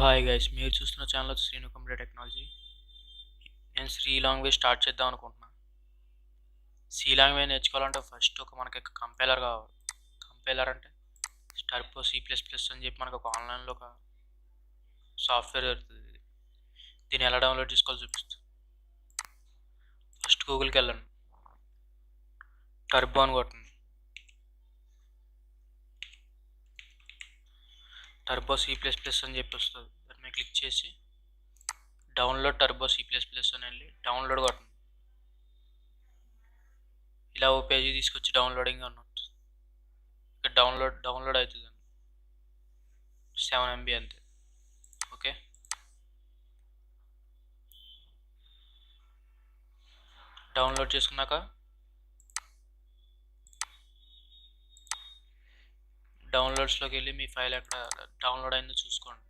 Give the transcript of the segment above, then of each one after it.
Hi guys, మీరు చూస్తున్న channel Srinu computer technology. నేను శ్రీ లాంగ్వేజ్ స్టార్ట్ చేద్దాం అనుకుంటున్నా. సి లాంగ్వేజ్ నేర్చుకోవాలంటే ఫస్ట్ మనకి కంపైలర్ కావాలి. కంపైలర్ అంటే టర్బో C++ అని చెప్పి మనకు ఒక ఆన్లైన్లో ఒక సాఫ్ట్వేర్ దొరుకుతుంది. దీన్ని ఎలా డౌన్లోడ్ చేసుకోవాలో చూపిస్తుంది. ఫస్ట్ గూగుల్కి వెళ్ళండి, టర్బో అని కొట్టండి. టర్బో C++ అని చెప్పి వస్తుంది. దాని మీద క్లిక్ చేసి డౌన్లోడ్ టర్బో C++ అని వెళ్ళి డౌన్లోడ్ కొట్టండి. ఇలా ఓ పేజీ తీసుకొచ్చి డౌన్లోడింగ్ అన్నట్టు ఇక్కడ డౌన్లోడ్ అవుతుంది. 7 MB అంతే. ఓకే, డౌన్లోడ్ చేసుకున్నాక డౌన్లోడ్స్లోకి వెళ్ళి మీ ఫైల్ ఎక్కడ డౌన్లోడ్ అయిందో చూసుకోండి.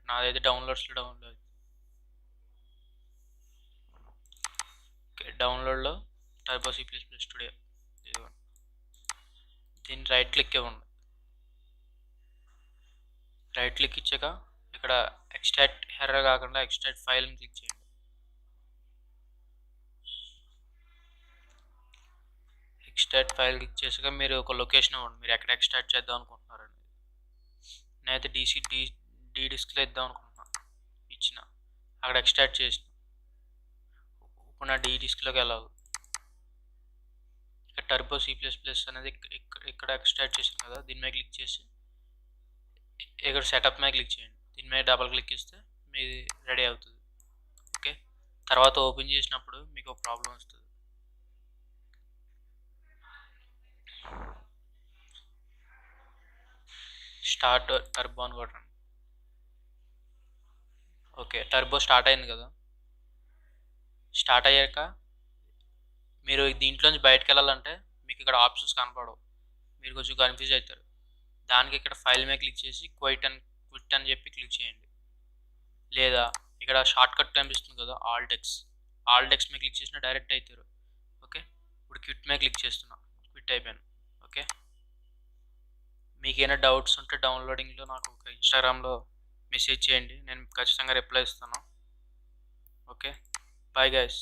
నాదైతే డౌన్లోడ్స్లో డౌన్లోడ్. ఓకే, డౌన్లోడ్లో టర్బో C++ స్టూడియో ఇదిగోండి. దీన్ని రైట్ క్లిక్ ఇవ్వండి. రైట్ క్లిక్ ఇచ్చాక ఇక్కడ ఎక్స్ట్రాక్ట్ ఎర్రర్ కాకుండా ఎక్స్ట్రాక్ట్ ఫైల్ని క్లిక్ చేయండి. ఎక్స్ట్రాక్ట్ ఫైల్ క్లిక్ చేసాక మీరు ఒక లొకేషన్ ఇవ్వండి, మీరు ఎక్కడ ఎక్స్ట్రాక్ట్ చేద్దాం అనుకుంటున్నారని. నేనైతే డి డిస్క్లో ఇద్దాం అనుకుంటున్నాను. ఇచ్చిన అక్కడ ఎక్స్ట్రాక్ట్ చేసిన. ఇప్పుడు నా డి డిస్క్లోకి వెళ్ళాలి. ఇక్కడ టర్బో C++ అనేది ఇక్కడ ఎక్స్ట్రాక్ట్ చేసాను కదా, దీని మీద క్లిక్ చేసి ఇక్కడ సెటప్ మీద క్లిక్ చేయండి. దీని మీద డబల్ క్లిక్ ఇస్తే మీది రెడీ అవుతుంది. ఓకే, తర్వాత ఓపెన్ చేసినప్పుడు మీకు ఒక ప్రాబ్లం వస్తుంది. స్టార్ట్ టర్బో అని కొట్టండి. ఓకే, టర్బో స్టార్ట్ అయింది కదా. స్టార్ట్ అయ్యాక మీరు దీంట్లోంచి బయటకు వెళ్ళాలంటే మీకు ఇక్కడ ఆప్షన్స్ కనపడవు, మీరు కొంచెం కన్ఫ్యూజ్ అవుతారు. దానికి ఇక్కడ ఫైల్ మీద క్లిక్ చేసి క్విట్ అని చెప్పి క్లిక్ చేయండి. లేదా ఇక్కడ షార్ట్ కట్ కనిపిస్తుంది కదా, ఆల్ టెక్స్ మీద క్లిక్ చేసినా డైరెక్ట్ అవుతారు. ఓకే, ఇప్పుడు క్విట్ మీద క్లిక్ చేస్తున్నా, క్విట్ అయిపోయాను. ఓకే, మీకు ఏమైనా డౌట్స్ ఉంటే డౌన్లోడింగ్లో నాకు ఒక ఇన్స్టాగ్రామ్లో మెసేజ్ చేయండి, నేను ఖచ్చితంగా రిప్లై ఇస్తాను. Okay, bye guys.